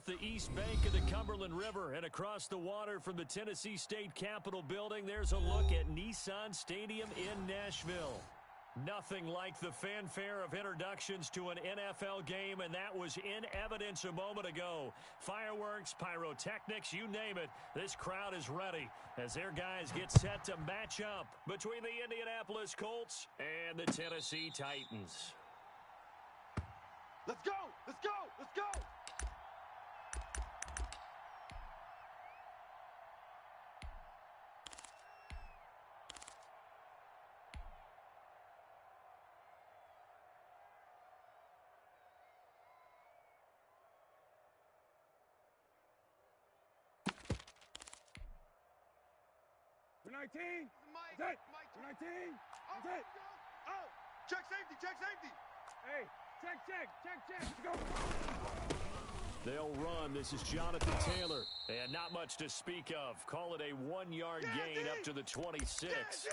off the east bank of the Cumberland River and across the water from the Tennessee State Capitol building, there's a look at Nissan Stadium in Nashville. Nothing like the fanfare of introductions to an NFL game, and that was in evidence a moment ago. Fireworks, pyrotechnics, you name it. This crowd is ready as their guys get set to match up between the Indianapolis Colts and the Tennessee Titans. Let's go! Let's go! Let's go! We're 19. That's it. We're 19. That's it. Oh! Check safety! Check safety! Hey, check. Go. They'll run. This is Jonathan Taylor. And not much to speak of. Call it a 1-yard gain up to the 26.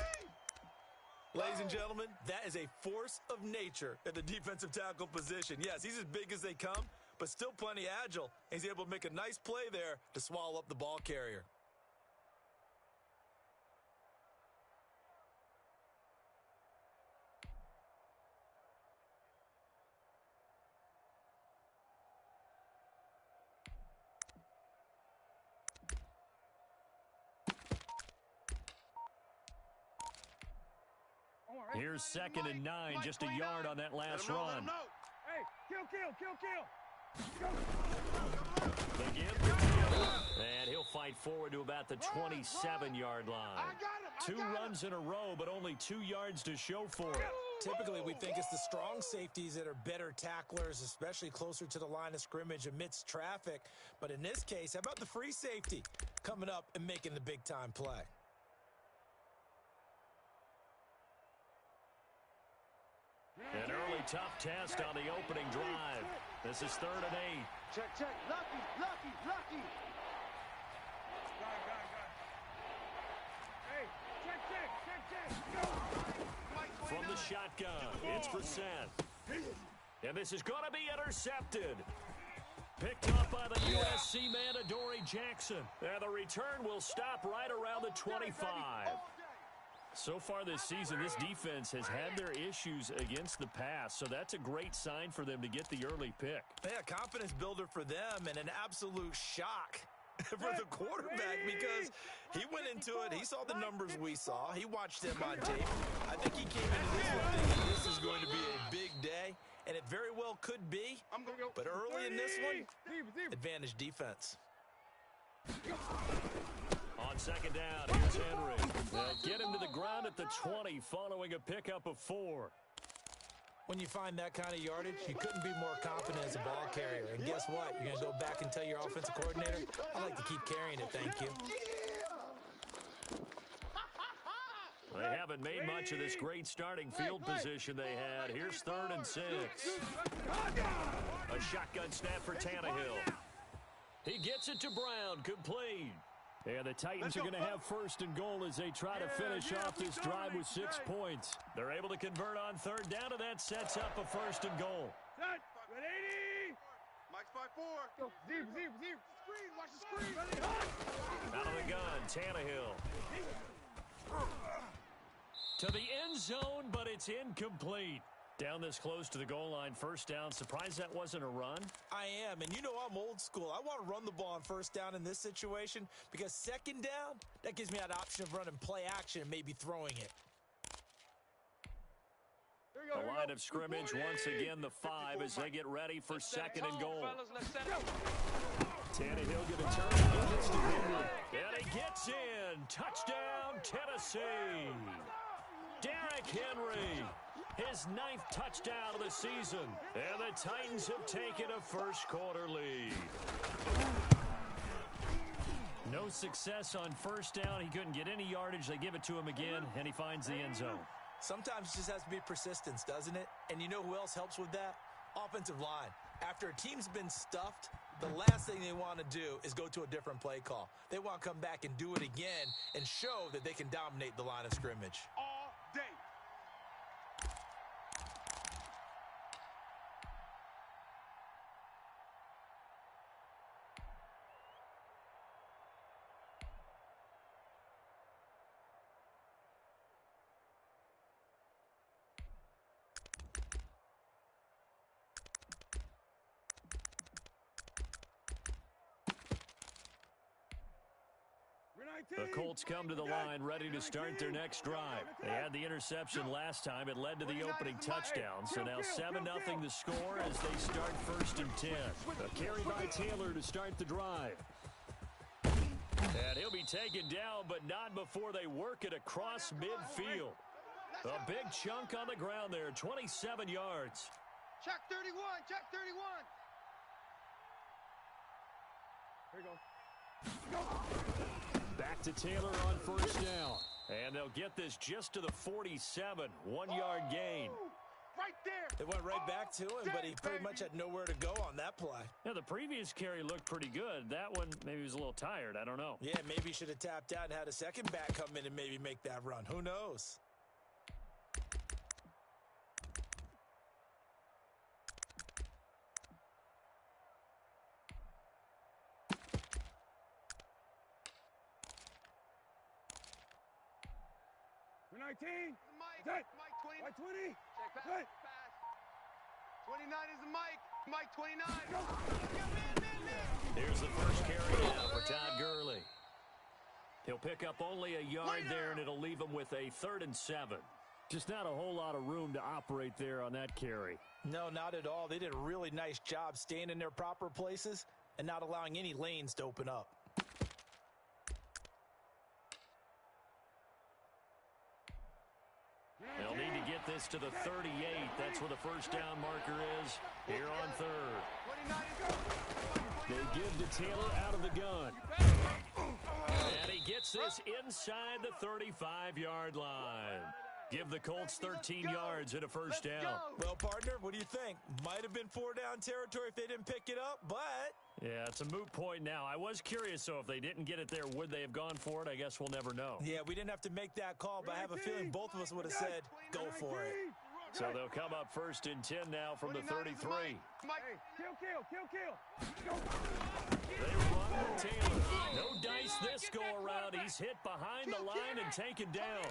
Ladies and gentlemen, that is a force of nature at the defensive tackle position. Yes, he's as big as they come, but still plenty agile. He's able to make a nice play there to swallow up the ball carrier. Here's 2nd and 9, just a yard on that last run. Hey, kill. They give the kill, and he'll fight forward to about the 27-yard line. 2 runs in a row, but only 2 yards to show for it. Typically, we think it's the strong safeties that are better tacklers, especially closer to the line of scrimmage amidst traffic. But in this case, how about the free safety coming up and making the big-time play? An early tough test on the opening drive. This is 3rd and 8. Check. Lucky. Hey, check. Go. From the shotgun, it's Brissett. And this is going to be intercepted. Picked up by the USC man, Adoree Jackson. And the return will stop right around the 25. So far this season, this defense has had their issues against the pass, so that's a great sign for them to get the early pick. Yeah, confidence builder for them and an absolute shock for the quarterback because he went into it. He saw the numbers we saw. He watched them on tape. I think he came into this one thinking this is going to be a big day, and it very well could be. But early in this one, advantage defense. On 2nd down, here's Henry. Get him to the ground at the 20 following a pickup of 4. When you find that kind of yardage, you couldn't be more confident as a ball carrier. And guess what? You're going to go back and tell your offensive coordinator, I like to keep carrying it, thank you. They haven't made much of this great starting field position they had. Here's 3rd and 6. A shotgun snap for Tannehill. He gets it to Brown, complete. And the Titans are going to have 1st and goal as they try to finish off this drive with 6 points. They're able to convert on 3rd down, and that sets up a 1st and goal. Set. 80. Mike's by 4. Go. Zero. Screen. Watch the screen. Out of the gun, Tannehill. To the end zone, but it's incomplete. Down this close to the goal line, 1st down. Surprised that wasn't a run? I am, and you know I'm old school. I want to run the ball on 1st down in this situation because 2nd down, that gives me that option of running play action and maybe throwing it. The line of scrimmage, once again, the 5 as they get ready for 2nd and goal. Tannehill going to turn and gets to Henry. And he gets in. Touchdown, Tennessee. Derrick Henry. His 9th touchdown of the season. And the Titans have taken a 1st quarter lead. No success on 1st down. He couldn't get any yardage. They give it to him again, and he finds the end zone. Sometimes it just has to be persistence, doesn't it? And you know who else helps with that? Offensive line. After a team's been stuffed, the last thing they want to do is go to a different play call. They want to come back and do it again and show that they can dominate the line of scrimmage. All day. The Colts come to the line ready to start their next drive. They had the interception last time. It led to the opening touchdown. So now 7-0 the score as they start 1st and 10. A carry by Taylor to start the drive. And he'll be taken down, but not before they work it across midfield. A big chunk on the ground there, 27 yards. Check 31, check 31. Here you go. Back to Taylor on 1st down. And they'll get this just to the 47, 1-yard gain. Right there. It went right back to him, but he pretty much had nowhere to go on that play. Yeah, the previous carry looked pretty good. That one, maybe he was a little tired. I don't know. Yeah, maybe he should have tapped out and had a second back come in and maybe make that run. Who knows? For 19. Mike, Set. Mike 20. White 20. Check pass, Set. pass. 29 is the Mike. Mike 29. Here's the first carry now for Todd Gurley. He'll pick up only a yard there, and it'll leave him with a 3rd and 7. Just not a whole lot of room to operate there on that carry. No, not at all. They did a really nice job staying in their proper places and not allowing any lanes to open up. They'll need to get this to the 38. That's where the 1st down marker is here on 3rd. They give to Taylor out of the gun. And he gets this inside the 35-yard line. Give the Colts 13 yards and a 1st down. Well, partner, what do you think? Might have been 4-down territory if they didn't pick it up, but... Yeah, it's a moot point now. I was curious, so if they didn't get it there, would they have gone for it? I guess we'll never know. Yeah, we didn't have to make that call, but I have a feeling both of us would have said, go for it. So they'll come up 1st and 10 now from the 33. Hey, kill. They run with Taylor. No dice this go-around. He's hit behind the line and taken down.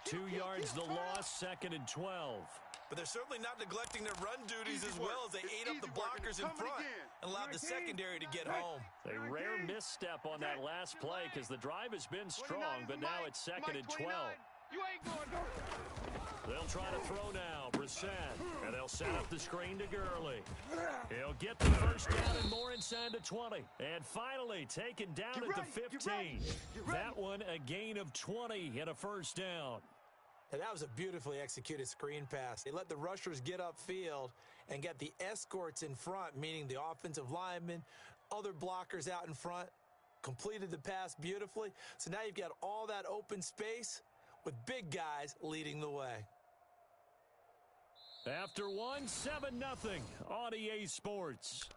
2 yards the loss, 2nd and 12. But they're certainly not neglecting their run duties as well as they ate up the blockers in front and allowed the secondary to get home. A rare misstep on that last play because the drive has been strong, but now it's 2nd and 12. You ain't going. They'll try to throw now, Brissett, and they'll set up the screen to Gurley. He'll get the 1st down and more inside the 20. And finally taken down at the 15. That one a gain of 20 and a 1st down. And that was a beautifully executed screen pass. They let the rushers get upfield and get the escorts in front, meaning the offensive linemen, other blockers out in front, completed the pass beautifully. So now you've got all that open space with big guys leading the way. After 7-0 on EA Sports.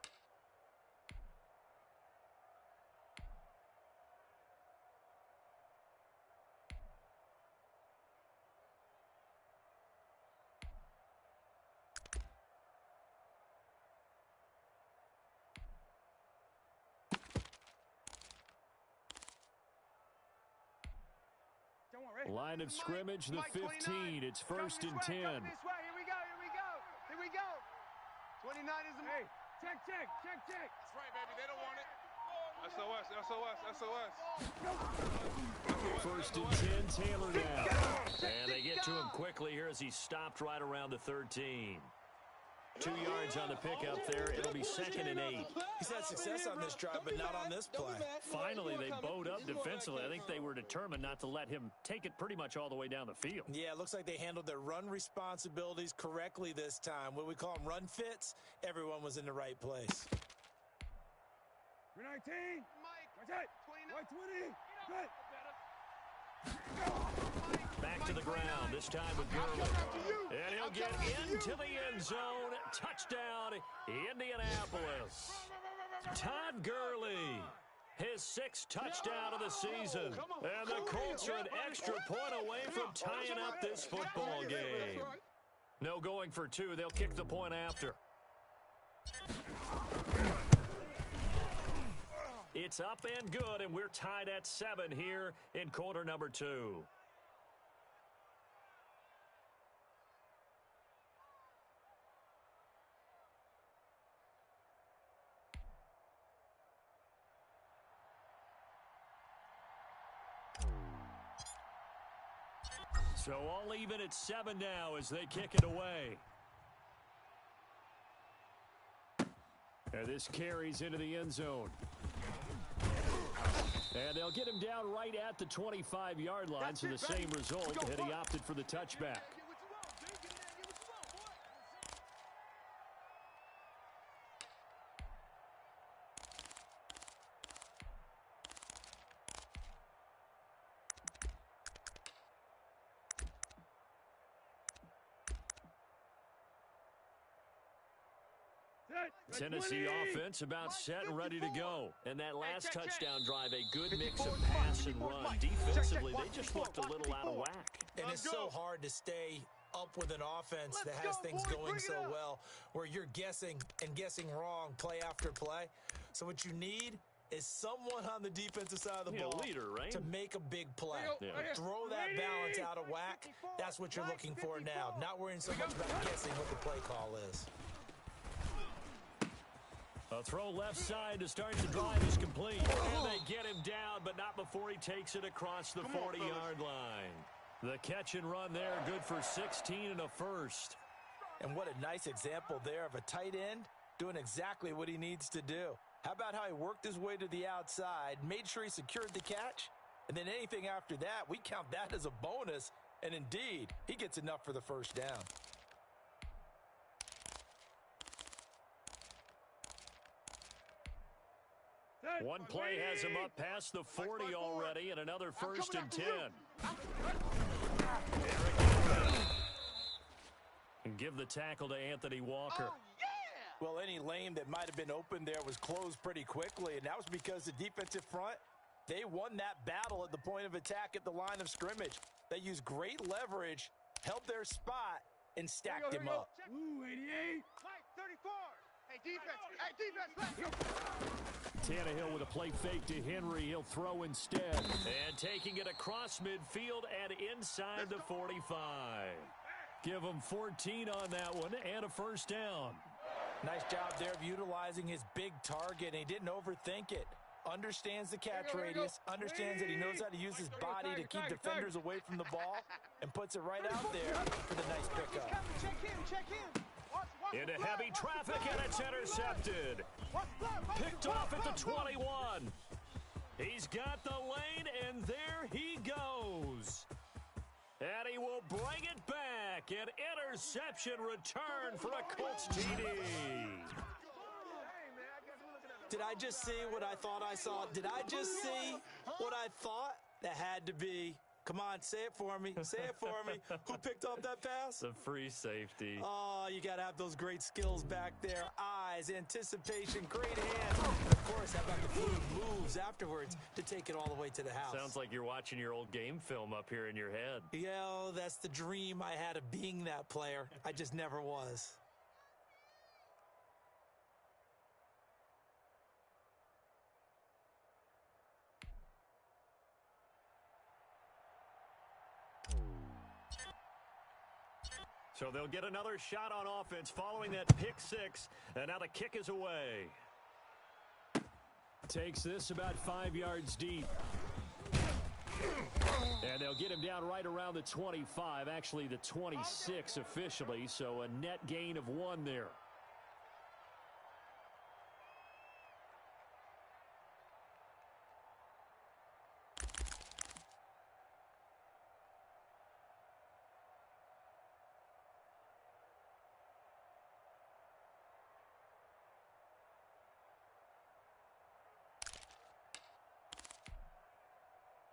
Line of scrimmage, the 15. It's 1st and 10. Here we go. 29 is the Hey, check. That's right, baby. They don't want it. SOS. 1st and 10, Taylor now. And they get to him quickly here as he stopped right around the 13. 2 yards on the pickup there. It'll be 2nd and 8. He's had success on this drive, but not on this play. Finally, they bowed up defensively. I think they were determined not to let him take it pretty much all the way down the field. Yeah, it looks like they handled their run responsibilities correctly this time. What we call them run fits, everyone was in the right place. 19. Mike. 29. Back to the ground, this time with Gurley. And he'll get into the end zone. Touchdown, Indianapolis. Todd Gurley, his 6th touchdown of the season. And the Colts are an extra point away from tying up this football game. No going for 2. They'll kick the point after. It's up and good, and we're tied at 7 here in quarter number 2. So all even at 7 now as they kick it away. And this carries into the end zone. And they'll get him down right at the 25-yard line, so the same result, and he opted for the touchback. Tennessee offense about set and ready to go. And that last touchdown drive, a good mix of pass and run. Defensively, they just looked a little out of whack. And it's so hard to stay up with an offense that has things going so well where you're guessing and guessing wrong play after play. So what you need is someone on the defensive side of the ball leader, right? to make a big play. Throw that balance out of whack. That's what you're looking for now. Not worrying so much about guessing what the play call is. A throw left side to start the drive is complete. And they get him down, but not before he takes it across the 40-yard line. The catch and run there, good for 16 and a first. And what a nice example there of a tight end doing exactly what he needs to do. How about how he worked his way to the outside, made sure he secured the catch, and then anything after that, we count that as a bonus. And indeed, he gets enough for the first down. One play has him up past the 40 already, and another 1st and 10. And give the tackle to Anthony Walker. Well, any lane that might have been open there was closed pretty quickly, and that was because the defensive front, they won that battle at the point of attack at the line of scrimmage. They used great leverage, held their spot, and stacked him up. Ooh, 88. Mike, 34. Hey, defense, Tannehill with a play fake to Henry. He'll throw instead. And taking it across midfield and inside the 45. Give him 14 on that one and a first down. Nice job there of utilizing his big target. He didn't overthink it. Understands the catch radius. Understands that he knows how to use his body to keep defenders away from the ball. And puts it right out there for the nice pickup. Check him. Into heavy traffic, and it's intercepted. Picked off at the 21. He's got the lane, and there he goes. And he will bring it back. An interception return for a Colts TD. Did I just see what I thought I saw? Did I just see what I thought? That had to be. Come on, say it for me. Say it for me. Who picked off that pass? The free safety. Oh, you got to have those great skills back there. Eyes, anticipation, great hands. And of course, how about the fluid moves afterwards to take it all the way to the house? Sounds like you're watching your old game film up here in your head. Yeah, that's the dream I had of being that player. I just never was. So they'll get another shot on offense following that pick six. And now the kick is away. Takes this about 5 yards deep. And they'll get him down right around the 25, actually the 26 officially. So a net gain of 1 there.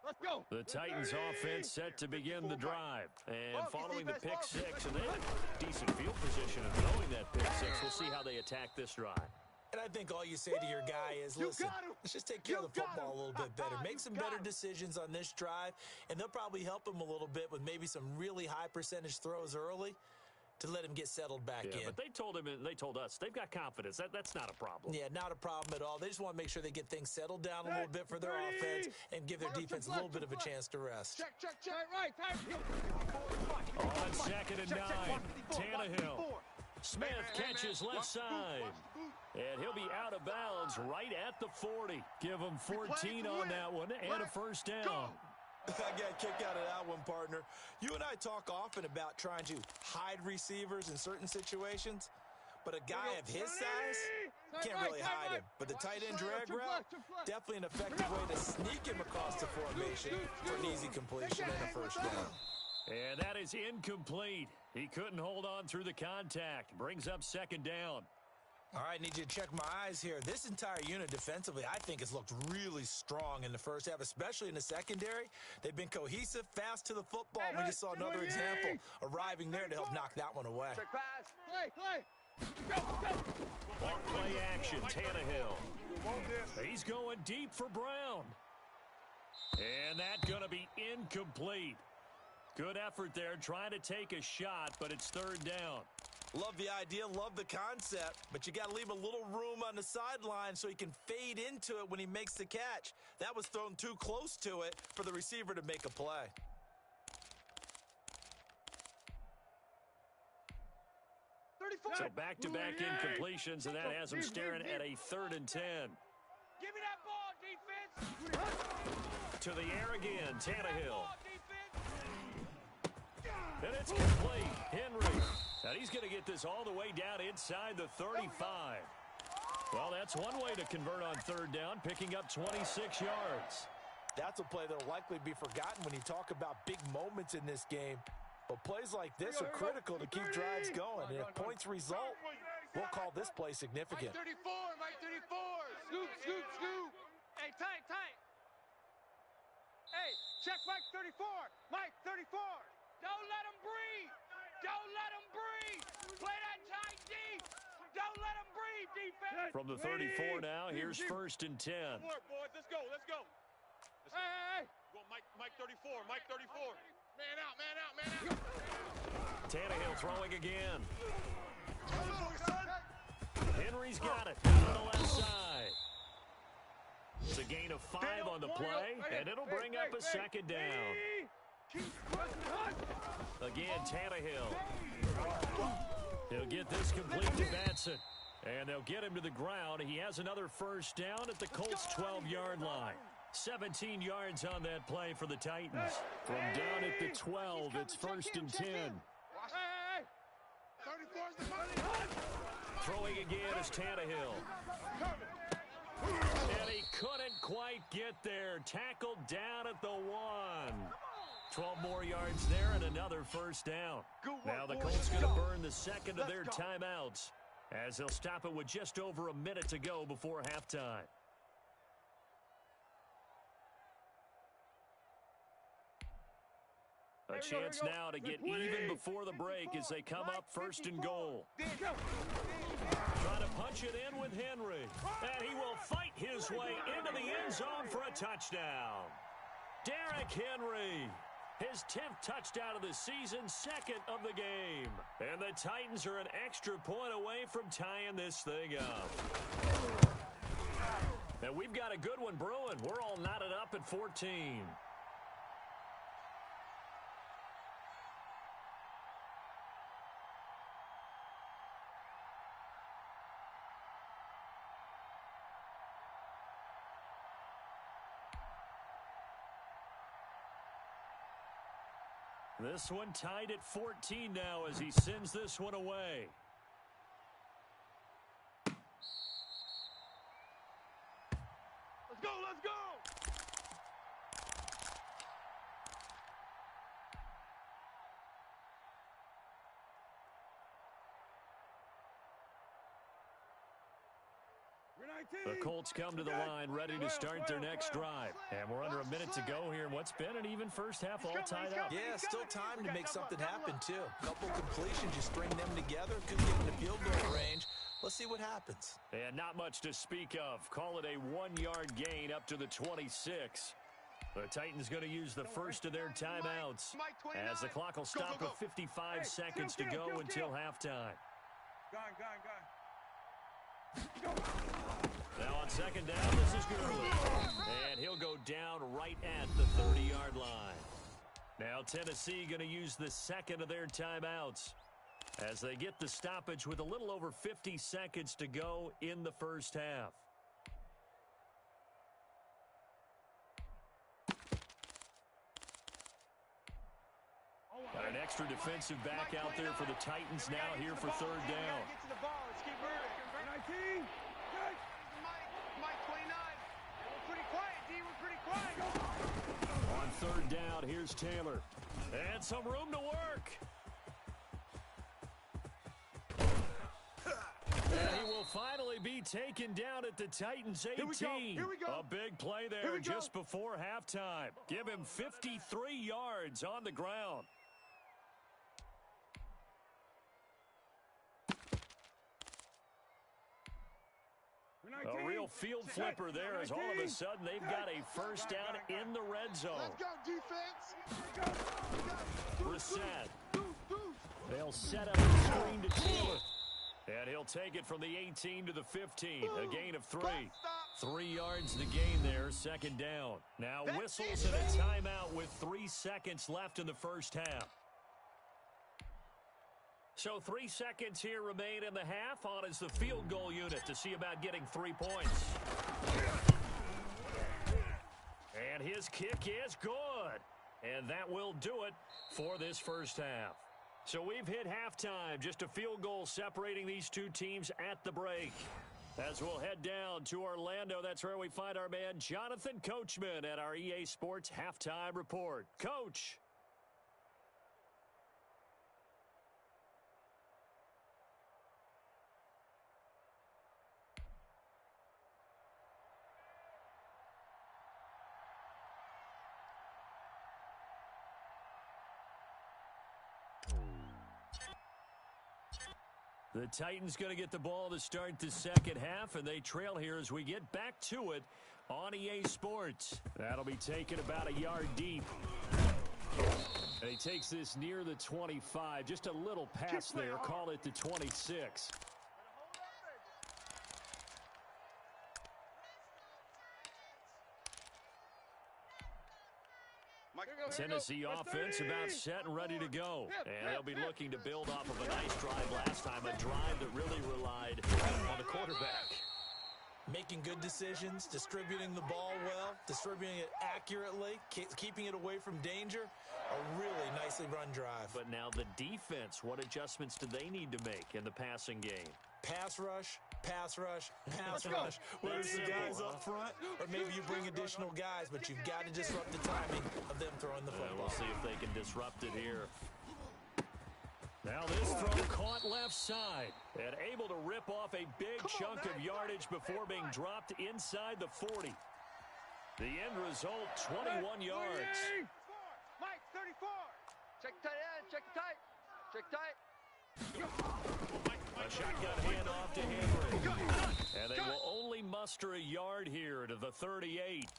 Let's go. The Titans offense set to begin the drive. And following the pick six, and they have decent field position of throwing that pick six. We'll see how they attack this drive. And I think all you say to your guy is, listen, let's just take care of the football a little bit better. Make some better decisions on this drive, and they'll probably help him a little bit with maybe some really high percentage throws early to let him get settled back in. But they told us they've got confidence. That's not a problem. Yeah, not a problem at all. They just want to make sure they get things settled down a little bit for their offense and give their defense a little bit of a chance to rest. Check. Right. On 2nd and 9, Tannehill. Smith catches left side. And he'll be out of bounds right at the 40. Give him 14 on that one and a first down. I got a kick out of that one, partner. You and I talk often about trying to hide receivers in certain situations, but a guy of his size can't really hide him. But the tight end drag route, definitely an effective way to sneak him across the formation for an easy completion and a first down. And that is incomplete. He couldn't hold on through the contact. Brings up second down. All right, need you to check my eyes here. This entire unit defensively, I think, has looked really strong in the first half, especially in the secondary. They've been cohesive, fast to the football. We just saw another example arriving there to help knock that one away. On play action, Tannehill. He's going deep for Brown. And that's going to be incomplete. Good effort there, trying to take a shot, but it's third down. Love the idea, love the concept, but you got to leave a little room on the sideline so he can fade into it when he makes the catch. That was thrown too close to it for the receiver to make a play. So back-to-back incompletions, and that has him staring at a 3rd and 10. Give me that ball, defense. To the air again, Tannehill. And it's complete. Henry. And he's going to get this all the way down inside the 35. Well, that's one way to convert on third down, picking up 26 yards. That's a play that will likely be forgotten when you talk about big moments in this game. But plays like this are critical to keep drives going. And if points result, we'll call this play significant. Mike 34, Mike 34. Scoop, scoop, scoop. Hey, tight, tight. Hey, check Mike 34. Mike 34. Don't let him breathe. Don't let him breathe. Play that tight deep. Don't let him breathe, defense. From the 34 now, here's 1st and 10. Come on, boys. Let's go. Let's go. Hey. Go, Mike 34. Mike 34. Man out, man out, man out. Tannehill throwing again. Henry's got it to the left side. It's a gain of 5 on the play, and it'll bring up a second down. Again, Tannehill. He'll get this complete to Batson. And they'll get him to the ground. He has another first down at the Colts' 12-yard line. 17 yards on that play for the Titans. From down at the 12, it's 1st and 10. Throwing again is Tannehill. And he couldn't quite get there. Tackled down at the 1. 12 more yards there and another first down. Now the Colts going to burn the second of their timeouts as they'll stop it with just over a minute to go before halftime. A chance now to get even before the break as they come up 1st and goal. Trying to punch it in with Henry. And he will fight his way into the end zone for a touchdown. Derrick Henry. His 10th touchdown of the season, 2nd of the game. And the Titans are an extra point away from tying this thing up. And we've got a good one brewing. We're all knotted up at 14. This one tied at 14 now as he sends this one away. Let's go, let's go. The Colts come to the line ready to start their next drive. And we're under a minute to go here in what's been an even first half, all tied up. Yeah, still time to make something happen, too. A couple completions, just string them together. Could get in the field goal range. Let's see what happens. And not much to speak of. Call it a 1-yard gain up to the 26. The Titans going to use the first of their timeouts as the clock will stop with 55 seconds to go until halftime. Now on second down, this is Gurley. And he'll go down right at the 30-yard line. Now Tennessee going to use the second of their timeouts as they get the stoppage with a little over 50 seconds to go in the first half. extra defensive back out there for the Titans now here for third down. Get to the ball. Let's keep moving. 19. Good. Mike 29. We're pretty quiet, D. We're pretty quiet. On third down, here's Taylor. And some room to work. And he will finally be taken down at the Titans 18. Here we go. A big play there just before halftime. Give him 53 yards on the ground. A real field flipper there as all of a sudden they've got a first down in the red zone. Let's go, defense. Brissett. They'll set up the screen to Taylor. And he'll take it from the 18 to the 15. A gain of 3. 3 yards to gain there, second down. Now whistles and a timeout with 3 seconds left in the first half. So 3 seconds here remain in the half. On is the field goal unit to see about getting 3 points. And his kick is good. And that will do it for this first half. So we've hit halftime, just a field goal separating these two teams at the break. As we'll head down to Orlando, that's where we find our man Jonathan Coachman at our EA Sports Halftime Report. Coach. The Titans going to get the ball to start the second half, and they trail here as we get back to it on EA Sports. That'll be taken about a yard deep. And he takes this near the 25. Just a little pass there. Call it the 26. Tennessee offense about set and ready to go. And they'll be looking to build off of a nice drive last time, a drive that really relied on the quarterback. Making good decisions, distributing the ball well, distributing it accurately, keeping it away from danger. A really nicely run drive. But now the defense, what adjustments do they need to make in the passing game? Pass rush, pass rush, pass rush. Whether it's the guys up front or maybe you bring additional guys, but you've got to disrupt the timing of them throwing the football. We'll see if they can disrupt it here. Now this throw caught left side and able to rip off a big chunk of yardage before being dropped inside the 40. The end result, 21 yards. Mike 34. Check tight end, check tight. Check tight. A shotgun handoff to Henry. And they will only muster a yard here to the 38.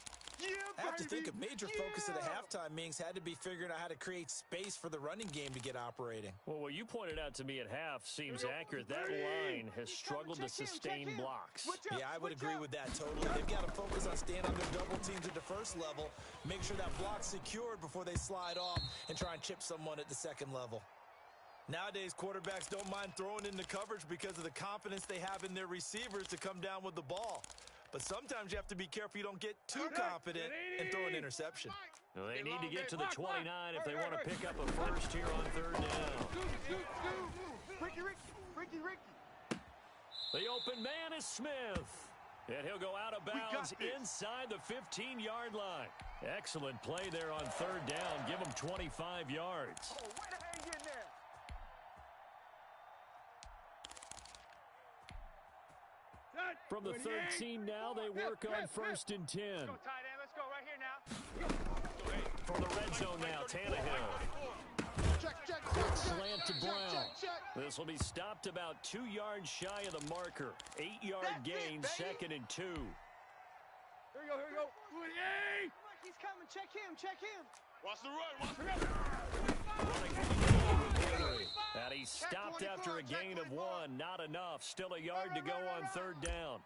I have to think a major focus of the halftime meetings had to be figuring out how to create space for the running game to get operating. Well, what you pointed out to me at half seems accurate. That line has struggled to sustain blocks. Yeah, I would agree with that totally. They've got to focus on staying on their double teams at the first level, make sure that block's secured before they slide off, and try and chip someone at the second level. Nowadays, quarterbacks don't mind throwing into coverage because of the confidence they have in their receivers to come down with the ball. But sometimes you have to be careful you don't get too confident and throw an interception. Well, they need to get to the 29 if they want to pick up a first here on third down. Ricky. The open man is Smith. And he'll go out of bounds inside the 15-yard line. Excellent play there on third down. Give him 25 yards. Oh, way to hang in there. From the 13 now, they work on first and 10. Let's go, tight end. Let's go right here now. From the red zone now, Tannehill. Quick slant to Brown. This will be stopped about 2 yards shy of the marker. 8-yard gain, second and 2. Here we go. He's coming. Check him. Watch the run. And he stopped after a gain of 1. Not enough. Still a yard to go on third down.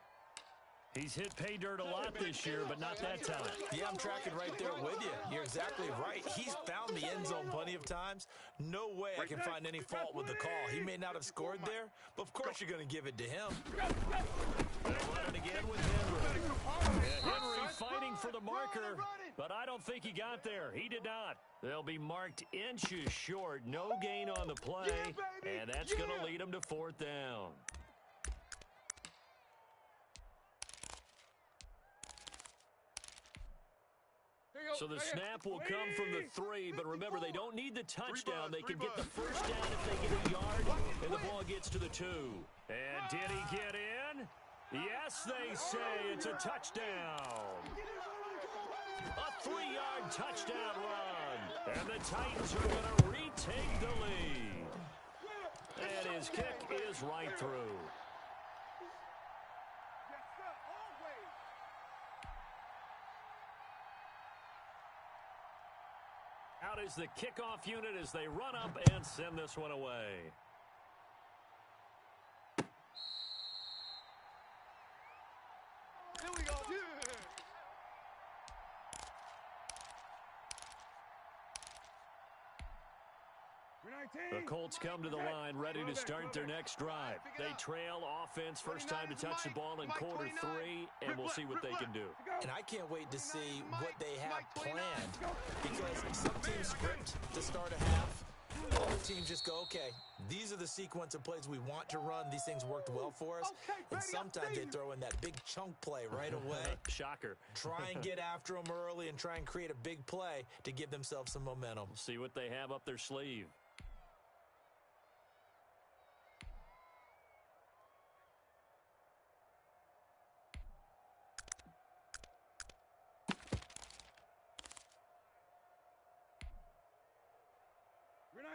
He's hit pay dirt a lot this year, but not that time. Yeah, I'm tracking right there with you. You're exactly right. He's found the end zone plenty of times. No way I can find any fault with the call. He may not have scored there, but of course you're going to give it to him. They'll run it again with Henry. Henry fighting for the marker. but I don't think he got there. He did not. They'll be marked inches short. No gain on the play, and that's going to lead them to fourth down. So the snap will come from the 3, but remember, they don't need the touchdown. They can get the first down if they get a yard, and the ball gets to the 2. And did he get in? Yes, they say it's a touchdown. A 3-yard touchdown run. And the Titans are going to retake the lead. And his kick is right through. Out is the kickoff unit as they run up and send this one away. Here we go. The Colts come to the line ready to start their next drive. They trail offense, first time to touch the ball in quarter 3, and we'll see what they can do. And I can't wait to see what they have planned, because some teams script to start a half. Other teams just go, okay, these are the sequence of plays we want to run. These things worked well for us. And sometimes they throw in that big chunk play right away. Shocker. Try and get after them early and try and create a big play to give themselves some momentum. See what they have up their sleeve.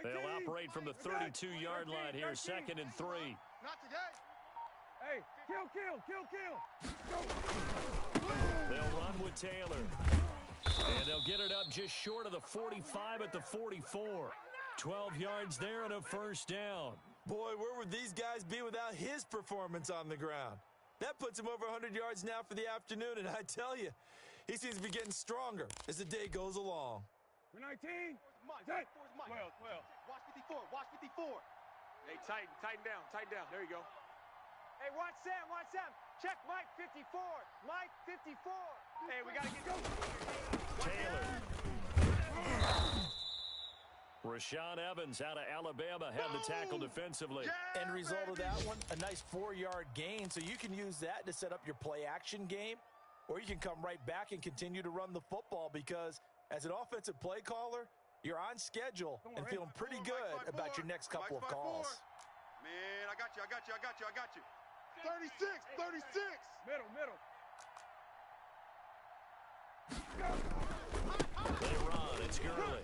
They'll operate from the 32-yard line here, 2nd and 3. Not today. Hey, kill. They'll run with Taylor. And they'll get it up just short of the 45 at the 44. 12 yards there and a first down. Boy, where would these guys be without his performance on the ground? That puts him over 100 yards now for the afternoon, and I tell you, he seems to be getting stronger as the day goes along. 19. Mike. 12. Watch 54. Watch 54. Hey, tighten down. There you go. Hey, watch Sam. Check Mike 54. Mike 54. Hey, we got to get going. Taylor. Rashaan Evans out of Alabama had the tackle defensively. End result of that one, a nice 4-yard gain, so you can use that to set up your play-action game, or you can come right back and continue to run the football because as an offensive play caller, you're on schedule and feeling pretty good about your next couple of calls. Man, I got you. 36. Middle. They run. It's Gurley.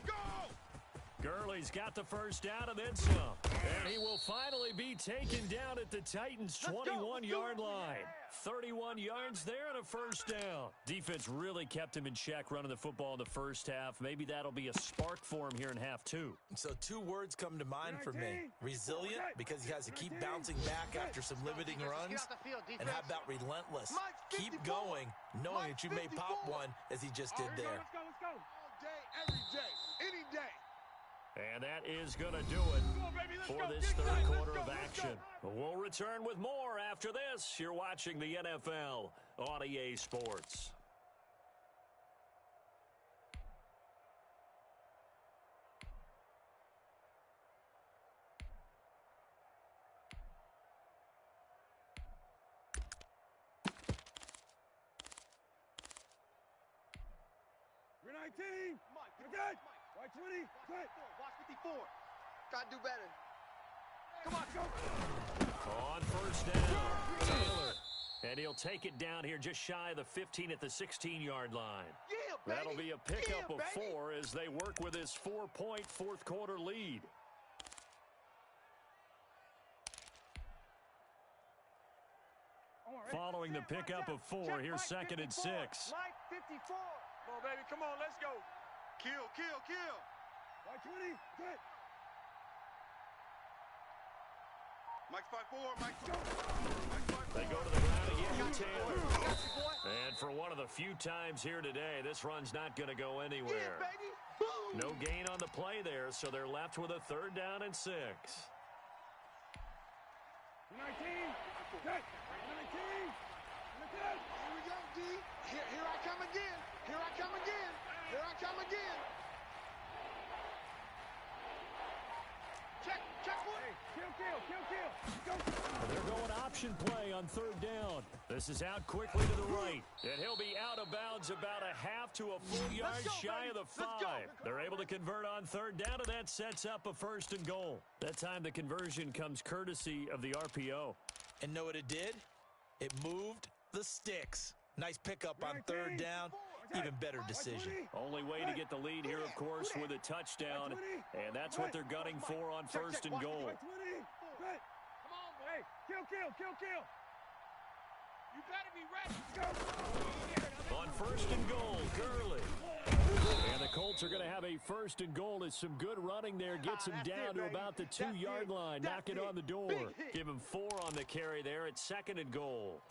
Gurley's got the first down and then some. And he will finally be taken down at the Titans' 21-yard line. 31 yards there and a first down. Defense really kept him in check running the football in the first half. Maybe that'll be a spark for him here in half 2. So 2 words come to mind for me. Resilient, because he has to keep bouncing back after some limiting runs. And how about relentless? Keep going, knowing that you may pop one as he just did there. Let's go. All day, every day, any day. And that is going to do it for this third quarter of action. We'll return with more after this. You're watching the NFL on EA Sports. You're 19. You're good. Right 20. Good. Watch 54. Got to do better. Come on, go. On first down, Taylor. And he'll take it down here just shy of the 15 at the 16-yard line. Yeah, baby. That'll be a pickup of 4 as they work with his 4-point fourth quarter lead. Following the pickup of 4, here's 2nd and 6. Mike 54. Come on, baby. Come on, let's go. Kill. Right 20. Good. Mike's 5-4. Mike's 5-4. They go to the ground again with Taylor. And for one of the few times here today, this run's not going to go anywhere. Yeah, baby. Boom. No gain on the play there, so they're left with a 3rd down and 6. 19. Good. 19. Here we go, D. Here I come again. Here I come again. Check one. Hey, kill. They're going option play on third down. This is out quickly to the right, and he'll be out of bounds about a half to a full yard shy of the 5. They're able to convert on third down, and that sets up a 1st and goal. That time the conversion comes courtesy of the RPO. And know what it did? It moved the sticks. Nice pickup on third down. Even better decision. Only way to get the lead here, of course, with a touchdown, and that's what they're gunning for on 1st and goal. Come on, boy. Hey, kill. You better be ready. On 1st and goal, Gurley. And the Colts are going to have a 1st and goal as some good running there gets him down to about the 2-yard line. Knock it on the door. Give him 4 on the carry there at 2nd and goal.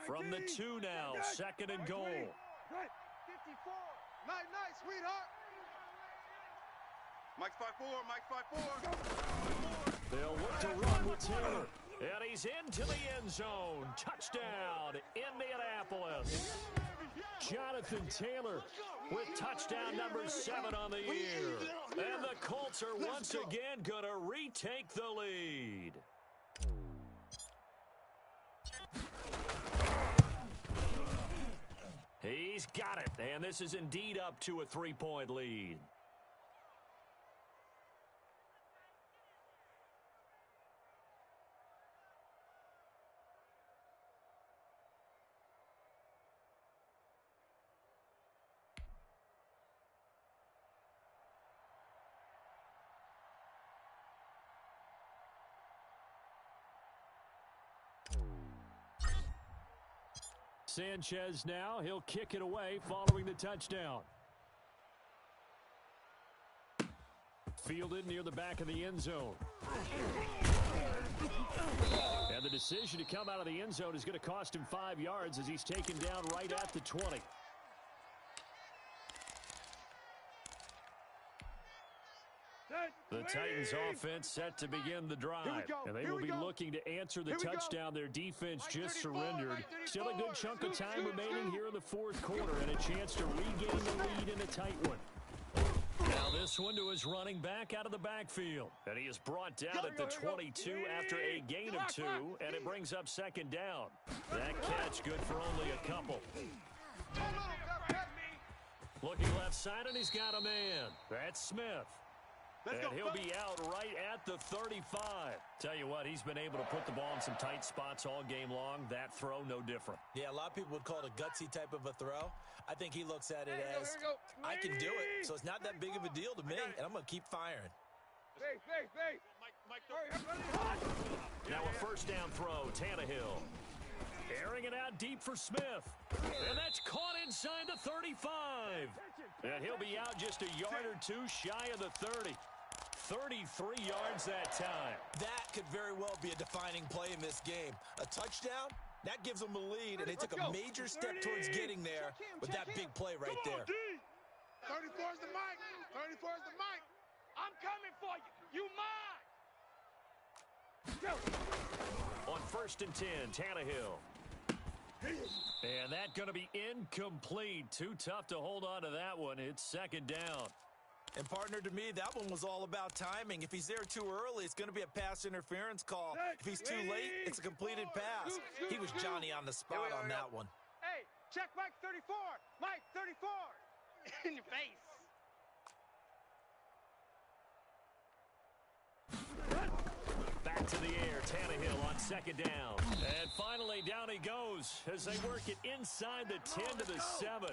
From the 2 now, 2nd and goal. 54. Nice, sweetheart. Mike's 5'4", Mike's 5'4". They'll look to run with Taylor. And he's into the end zone. Touchdown, Indianapolis. Jonathan Taylor with touchdown number 7 on the year. And the Colts are once again going to retake the lead. He's got it, and this is indeed up to a 3-point lead. Sanchez now, he'll kick it away following the touchdown. Fielded near the back of the end zone. And the decision to come out of the end zone is going to cost him 5 yards as he's taken down right at the 20. The Titans offense set to begin the drive, and they will be looking to answer the touchdown their defense just surrendered. Still a good chunk of time remaining here in the 4th quarter and a chance to regain the lead in a tight one. Now this one to his running back out of the backfield, and he is brought down at the 22 after a gain of 2, and it brings up 2nd down. That catch good for only a couple. Looking left side, and he's got a man. That's Smith. And he'll be out right at the 35. Tell you what, he's been able to put the ball in some tight spots all game long. That throw, no different. Yeah, a lot of people would call it a gutsy type of a throw. I think he looks at it as, I can do it, so it's not that big of a deal to me, and I'm going to keep firing. Now a 1st down throw, Tannehill. Airing it out deep for Smith. And that's caught inside the 35. And he'll be out just a yard or 2 shy of the 30. 33 yards that time. That could very well be a defining play in this game. A touchdown, that gives them a lead, and they took a major step towards getting there with that big play right there. 34's the mic. 34's the mic. I'm coming for you. You mine. On 1st and 10, Tannehill. And that going to be incomplete. Too tough to hold on to that one. It's 2nd down. And partner, to me, that one was all about timing. If he's there too early, it's going to be a pass interference call. If he's too late, it's a completed pass. He was Johnny on the spot on that one. Hey, check Mike 34. Mike 34. In your face. Back to the air, Tannehill on 2nd down. And finally, down he goes as they work it inside the 10 to the 7.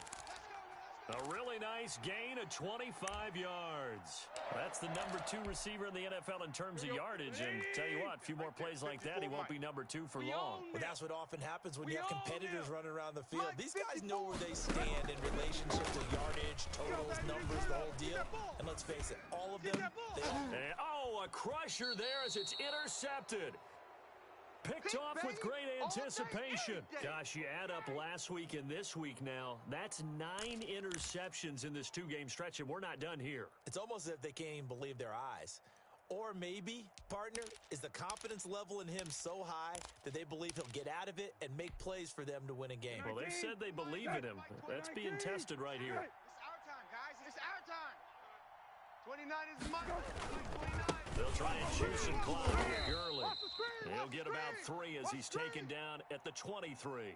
A really nice gain of 25 yards. That's the number 2 receiver in the NFL in terms of yardage. And tell you what, a few more plays like that, he won't be number 2 for long. Well, that's what often happens when you have competitors running around the field. These guys know where they stand in relationship to yardage, totals, numbers, the whole deal. And let's face it, all of them, they all. A crusher there as it's intercepted. Picked off with great anticipation. Gosh, you add up last week and this week now, that's 9 interceptions in this 2-game stretch, and we're not done here. It's almost as if they can't even believe their eyes. Or maybe, partner, is the confidence level in him so high that they believe he'll get out of it and make plays for them to win a game. Well, they said they believe in him. That's being tested right here. It's our time, guys. It's our time. 29 is Mike. 29. They'll try and choose some clock here, Gurley. He'll get about 3 as he's taken down at the 23.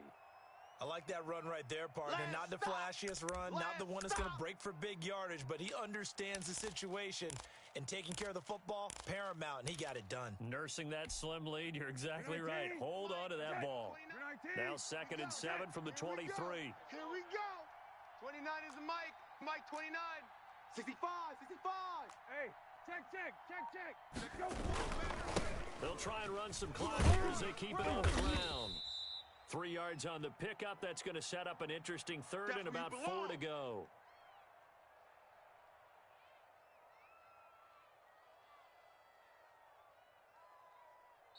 I like that run right there, partner. Not the flashiest run, not the one that's going to break for big yardage, but he understands the situation, and taking care of the football, paramount, and he got it done. Nursing that slim lead, you're exactly right. Hold on to that ball. Now 2nd and 7 from the 23. Here we go. 29 is Mike. Mike 29. 65, 65. Hey, check. Let's go. They'll try and run some clock here as they keep it on the ground. 3 yards on the pickup. That's going to set up an interesting 3rd and about 4 to go.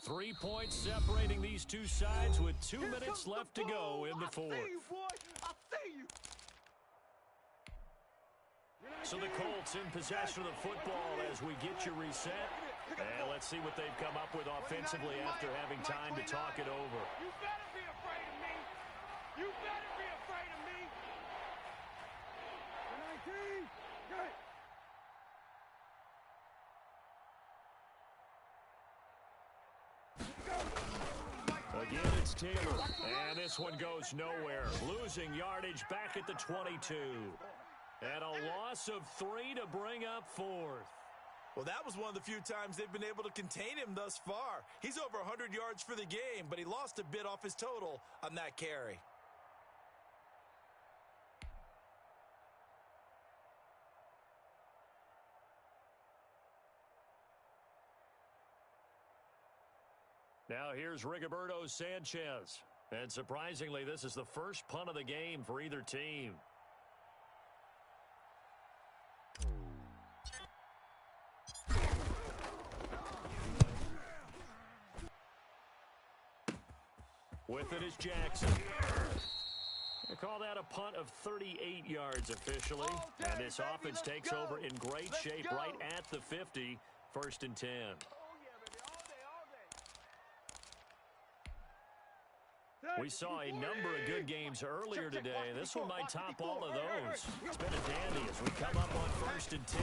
Three points separating these two sides with 2 minutes left to go in the 4th. I see you, boy. I see you. So the Colts in possession of the football as we get you reset. And let's see what they've come up with offensively after having time to talk it over. You better be afraid of me. You better be afraid of me. 19. Good. Again, it's Taylor. And this one goes nowhere. Losing yardage back at the 22. And a loss of 3 to bring up 4th. Well, that was one of the few times they've been able to contain him thus far. He's over 100 yards for the game, but he lost a bit off his total on that carry. Now here's Rigoberto Sanchez. And surprisingly, this is the first punt of the game for either team. With it is Jackson. They call that a punt of 38 yards officially. And this offense takes over in great shape right at the 50. 1st and 10. We saw a number of good games earlier today. This one might top all of those. It's been a dandy as we come up on 1st and 10.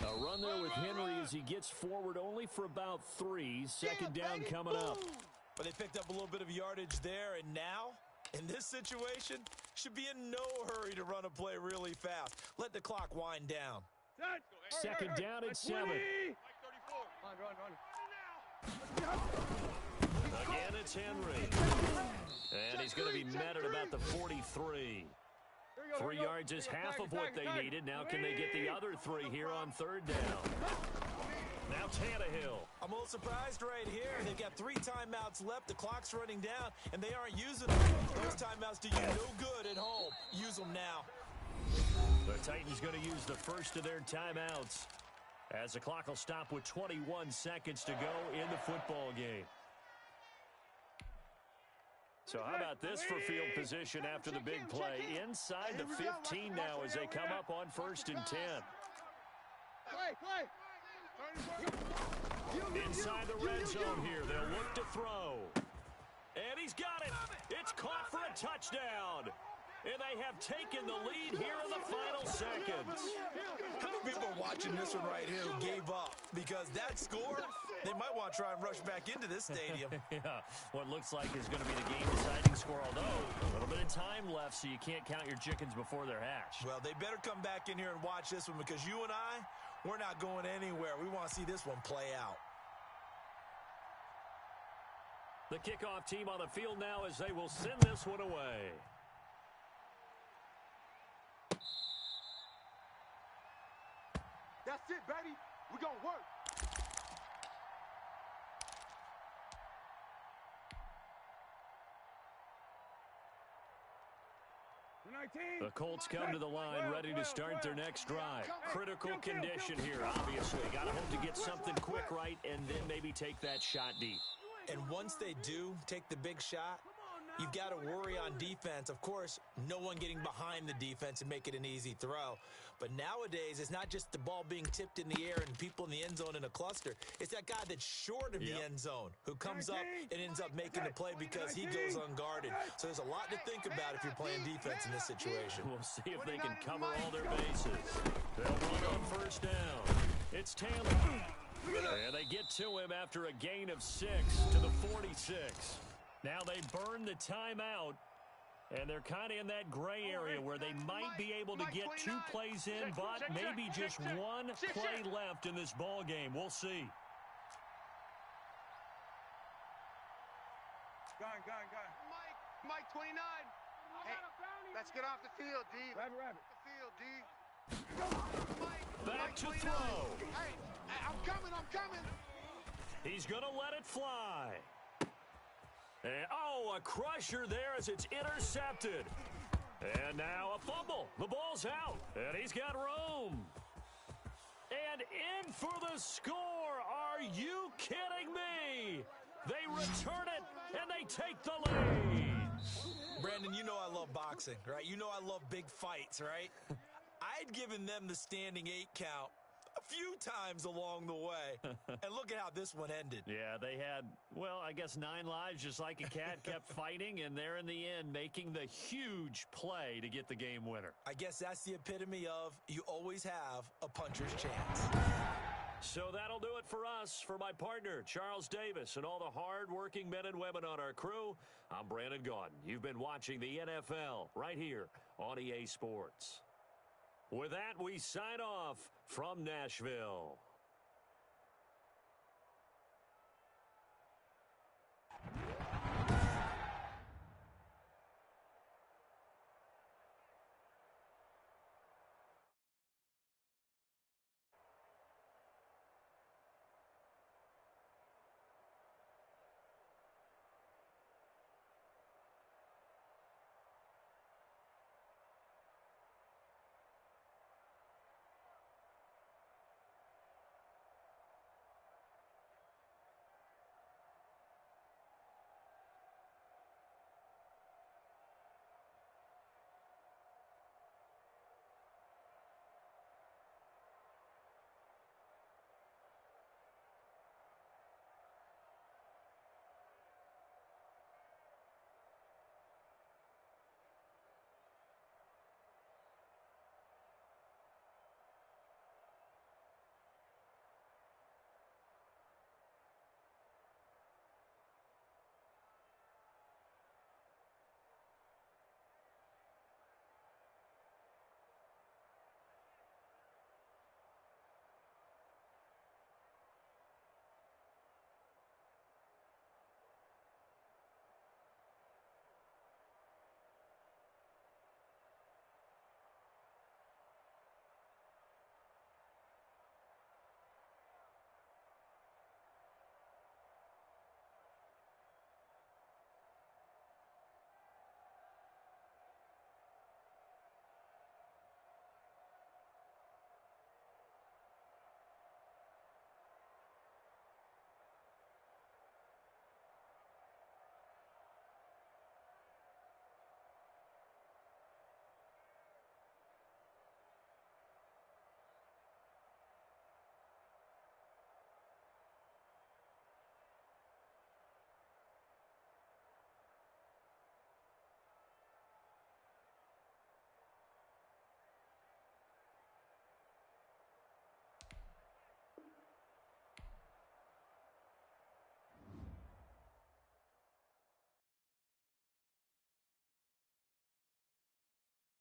A run there with Henry as he gets forward only for about 3. 2nd down coming up. But they picked up a little bit of yardage there, and now, in this situation, should be in no hurry to run a play really fast. Let the clock wind down. 2nd down at 7. Run. Again, it's Henry. And he's going to be met at about the 43. 3 yards is half of what they needed. Now can they get the other 3 here on 3rd down? Now Tannehill. I'm a little surprised right here. They've got 3 timeouts left. The clock's running down, and they aren't using them. Those timeouts do you no good at home. Use them now. The Titans going to use the first of their timeouts as the clock will stop with 21 seconds to go in the football game. So how about this for field position after the big play? Inside the 15 now as they come up on 1st and 10. Inside the red zone here. They'll look to throw. And he's got it. It's caught for a touchdown. And they have taken the lead here in the final seconds. How many people are watching this one right here who gave up? Because that score, they might want to try and rush back into this stadium. Yeah, what looks like is going to be the game-deciding score, although a little bit of time left, so you can't count your chickens before they're hatched. Well, they better come back in here and watch this one because you and I, we're not going anywhere. We want to see this one play out. The kickoff team on the field now as they will send this one away. That's it, baby. We're going to work. The Colts come to the line ready to start their next drive. Critical condition here, obviously. Got to hope to get something quick right and then maybe take that shot deep. And once they do take the big shot, you've got to worry on defense. Of course, no one getting behind the defense and make it an easy throw. But nowadays, it's not just the ball being tipped in the air and people in the end zone in a cluster. It's that guy that's short of the end zone who comes up and ends up making the play because he goes unguarded. So there's a lot to think about if you're playing defense in this situation. We'll see if they can cover all their bases. They'll run on first down. It's Taylor. And they get to him after a gain of 6 to the 46. Now they burn the timeout. And they're kind of in that gray area where they might be able to get 2 plays in, but maybe just 1 play left in this ball game. We'll see. Gone. Mike 29. Hey, let's get off the field, D. Rabbit. The field, D. Back to throw. Hey, I'm coming. He's going to let it fly. And, a crusher there as it's intercepted. And now a fumble. The ball's out, and he's got room. And in for the score. Are you kidding me? They return it, and they take the lead. Brandon, you know I love boxing, right? You know I love big fights, right? I'd given them the standing 8 count a few times along the way. And look at how this one ended. Yeah, they had, I guess 9 lives, just like a cat, kept fighting, and they're in the end making the huge play to get the game winner. I guess that's the epitome of you always have a puncher's chance. So that'll do it for us. For my partner, Charles Davis, and all the hard-working men and women on our crew, I'm Brandon Gaudin. You've been watching the NFL right here on EA Sports. With that, we sign off from Nashville.